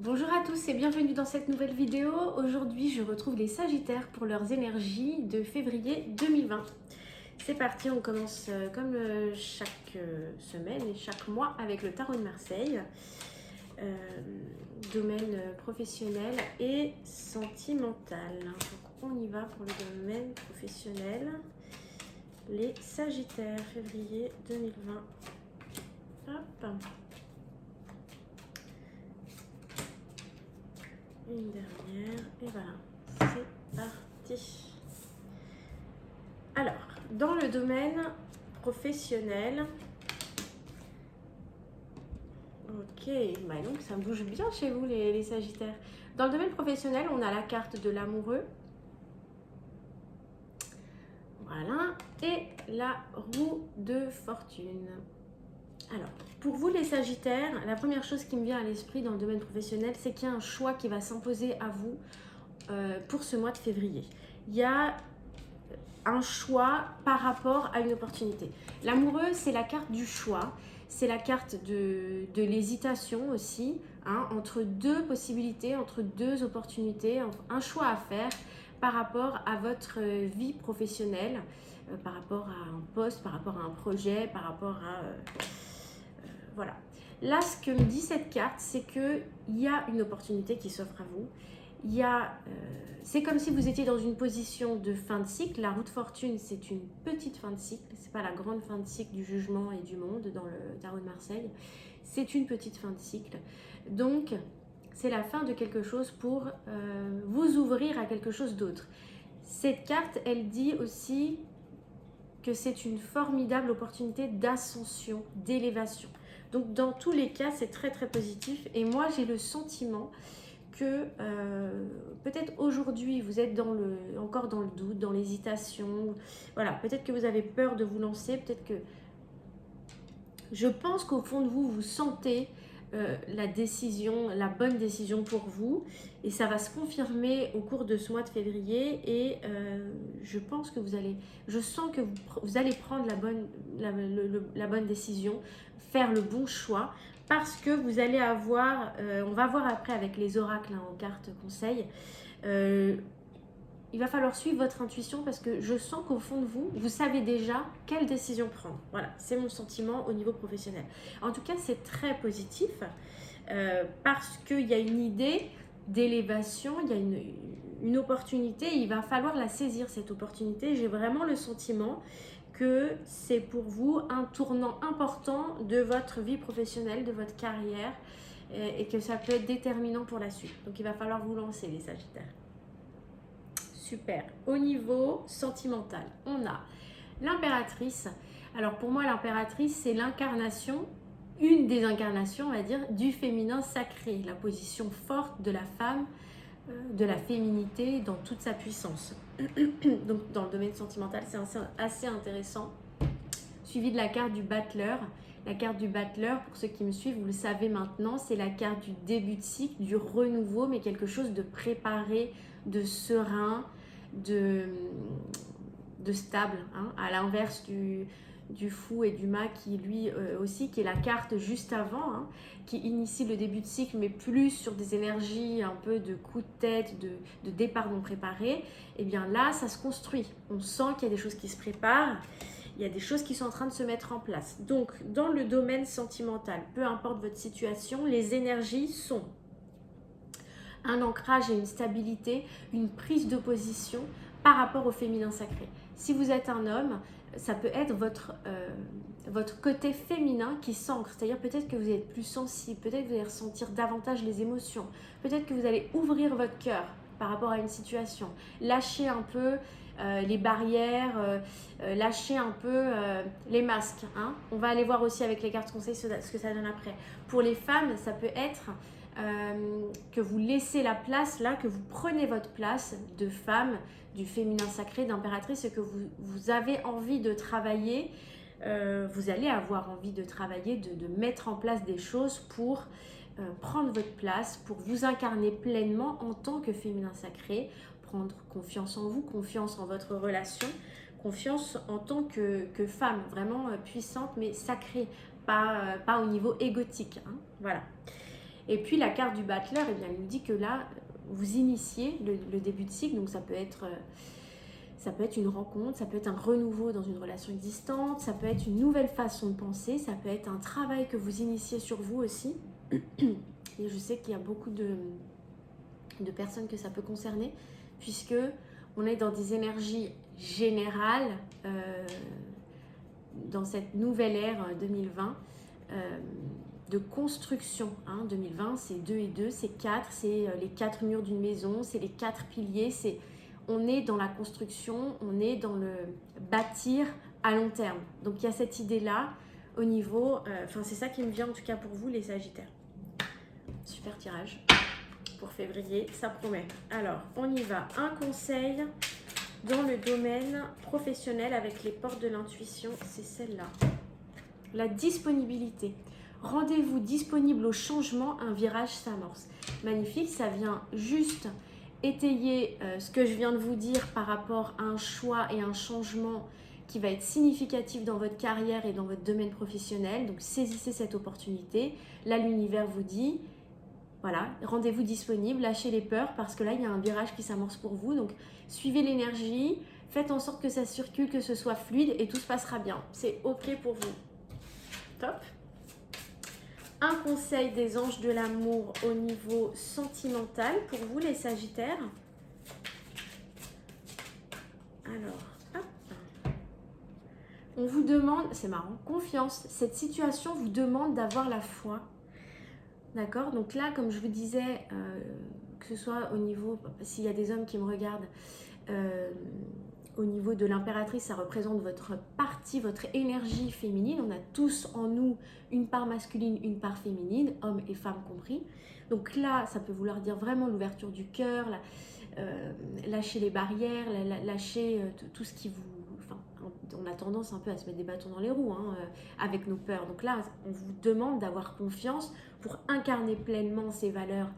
Bonjour à tous et bienvenue dans cette nouvelle vidéo. Aujourd'hui, je retrouve les Sagittaires pour leurs énergies de février 2020. C'est parti, on commence comme chaque semaine et chaque mois avec le tarot de Marseille. Domaine professionnel et sentimental. Donc on y va pour le domaine professionnel. Les Sagittaires, février 2020. Hop. Une dernière et voilà, c'est parti. Alors, dans le domaine professionnel, ok, bah donc ça bouge bien chez vous les Sagittaires. Dans le domaine professionnel, on a la carte de l'amoureux, voilà, et la roue de fortune. Alors, pour vous les Sagittaires, la première chose qui me vient à l'esprit dans le domaine professionnel, c'est qu'il y a un choix qui va s'imposer à vous pour ce mois de février. Il y a un choix par rapport à une opportunité. L'amoureux, c'est la carte du choix, c'est la carte de l'hésitation aussi, hein, entre deux possibilités, entre deux opportunités, un choix à faire par rapport à votre vie professionnelle, par rapport à un poste, par rapport à un projet, par rapport à... voilà. Là, ce que me dit cette carte, c'est qu'il y a une opportunité qui s'offre à vous. Il y a, c'est comme si vous étiez dans une position de fin de cycle. La roue de fortune, c'est une petite fin de cycle. C'est pas la grande fin de cycle du jugement et du monde dans le tarot de Marseille. C'est une petite fin de cycle. Donc, c'est la fin de quelque chose pour vous ouvrir à quelque chose d'autre. Cette carte, elle dit aussi que c'est une formidable opportunité d'ascension, d'élévation. Donc, dans tous les cas, c'est très très positif. Et moi, j'ai le sentiment que peut-être aujourd'hui vous êtes encore dans le doute, dans l'hésitation, voilà, peut-être que vous avez peur de vous lancer, peut-être que je pense qu'au fond de vous, vous sentez la décision, la bonne décision pour vous, et ça va se confirmer au cours de ce mois de février, et je pense que je sens que vous allez prendre la bonne décision, faire le bon choix, parce que vous allez avoir, on va voir après avec les oracles hein, en cartes conseil, il va falloir suivre votre intuition parce que je sens qu'au fond de vous, vous savez déjà quelle décision prendre. Voilà, c'est mon sentiment au niveau professionnel. En tout cas, c'est très positif parce qu'il y a une idée d'élévation, il y a une opportunité, il va falloir la saisir cette opportunité. J'ai vraiment le sentiment que c'est pour vous un tournant important de votre vie professionnelle, de votre carrière et que ça peut être déterminant pour la suite. Donc il va falloir vous lancer les Sagittaires. Super. Au niveau sentimental, on a l'impératrice. Alors pour moi, l'impératrice, c'est l'incarnation, une des incarnations, on va dire, du féminin sacré, la position forte de la femme, de la féminité dans toute sa puissance. Donc dans le domaine sentimental, c'est assez intéressant. Suivi de la carte du battleur. La carte du battleur, pour ceux qui me suivent, vous le savez maintenant, c'est la carte du début de cycle, du renouveau, mais quelque chose de préparé, de serein, de stable, hein, à l'inverse du fou et du mât qui lui aussi, qui est la carte juste avant, hein, qui initie le début de cycle, mais plus sur des énergies un peu de coup de tête, de départ non préparé. Et bien là, ça se construit. On sent qu'il y a des choses qui se préparent. Il y a des choses qui sont en train de se mettre en place. Donc, dans le domaine sentimental, peu importe votre situation, les énergies sont un ancrage et une stabilité, une prise de position par rapport au féminin sacré. Si vous êtes un homme, ça peut être votre côté féminin qui s'ancre, c'est-à-dire peut-être que vous êtes plus sensible, peut-être que vous allez ressentir davantage les émotions, peut-être que vous allez ouvrir votre cœur par rapport à une situation, lâcher un peu les barrières, lâcher un peu les masques. Hein. On va aller voir aussi avec les cartes conseils ce que ça donne après. Pour les femmes, ça peut être que vous laissez la place là, que vous prenez votre place de femme, du féminin sacré, d'impératrice, et que vous avez envie de travailler, vous allez avoir envie de travailler, de mettre en place des choses pour prendre votre place, pour vous incarner pleinement en tant que féminin sacré, prendre confiance en vous, confiance en votre relation, confiance en tant que femme, vraiment puissante mais sacrée, pas au niveau égotique. Hein, voilà. Et puis la carte du Battleur, eh bien, elle nous dit que là, vous initiez le début de cycle, donc ça peut être une rencontre, ça peut être un renouveau dans une relation existante, ça peut être une nouvelle façon de penser, ça peut être un travail que vous initiez sur vous aussi. Et je sais qu'il y a beaucoup de personnes que ça peut concerner, puisque on est dans des énergies générales dans cette nouvelle ère 2020 de construction. 2020, c'est 2 et 2, c'est 4, c'est les 4 murs d'une maison, c'est les 4 piliers, on est dans la construction, on est dans le bâtir à long terme. Donc il y a cette idée-là au niveau, c'est ça qui me vient en tout cas pour vous les Sagittaires. Super tirage pour février, ça promet. Alors, on y va. Un conseil dans le domaine professionnel avec les portes de l'intuition, c'est celle-là. La disponibilité. Rendez-vous disponible au changement, un virage s'amorce. Magnifique, ça vient juste étayer ce que je viens de vous dire par rapport à un choix et un changement qui va être significatif dans votre carrière et dans votre domaine professionnel. Donc saisissez cette opportunité. Là, l'univers vous dit, voilà, rendez-vous disponible, lâchez les peurs parce que là, il y a un virage qui s'amorce pour vous. Donc suivez l'énergie, faites en sorte que ça circule, que ce soit fluide et tout se passera bien. C'est OK pour vous. Top. Un conseil des anges de l'amour au niveau sentimental pour vous les Sagittaires. Alors, hop. On vous demande, c'est marrant, confiance. Cette situation vous demande d'avoir la foi. D'accord? Donc là, comme je vous disais, que ce soit au niveau, s'il y a des hommes qui me regardent, au niveau de l'impératrice, ça représente votre partie, votre énergie féminine. On a tous en nous une part masculine, une part féminine, hommes et femmes compris. Donc là, ça peut vouloir dire vraiment l'ouverture du cœur, lâcher les barrières, lâcher tout ce qui vous... on a tendance un peu à se mettre des bâtons dans les roues avec nos peurs. Donc là, on vous demande d'avoir confiance pour incarner pleinement ces valeurs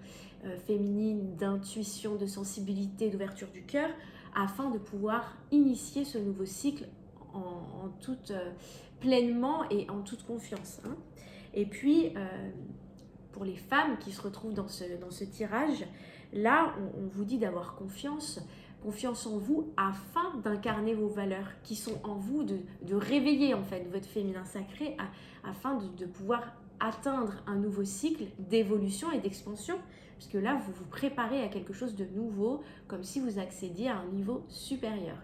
féminines, d'intuition, de sensibilité, d'ouverture du cœur, afin de pouvoir initier ce nouveau cycle en toute pleinement et en toute confiance. Et puis, pour les femmes qui se retrouvent dans ce tirage, là, on vous dit d'avoir confiance en vous afin d'incarner vos valeurs qui sont en vous, de réveiller en fait votre féminin sacré afin de pouvoir atteindre un nouveau cycle d'évolution et d'expansion, puisque là, vous vous préparez à quelque chose de nouveau, comme si vous accédiez à un niveau supérieur.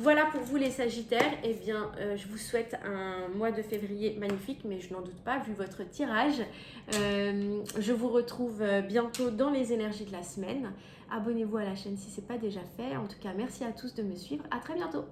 Voilà pour vous les Sagittaires. Eh bien, je vous souhaite un mois de février magnifique, mais je n'en doute pas vu votre tirage. Je vous retrouve bientôt dans les énergies de la semaine. Abonnez-vous à la chaîne si ce n'est pas déjà fait. En tout cas, merci à tous de me suivre. À très bientôt.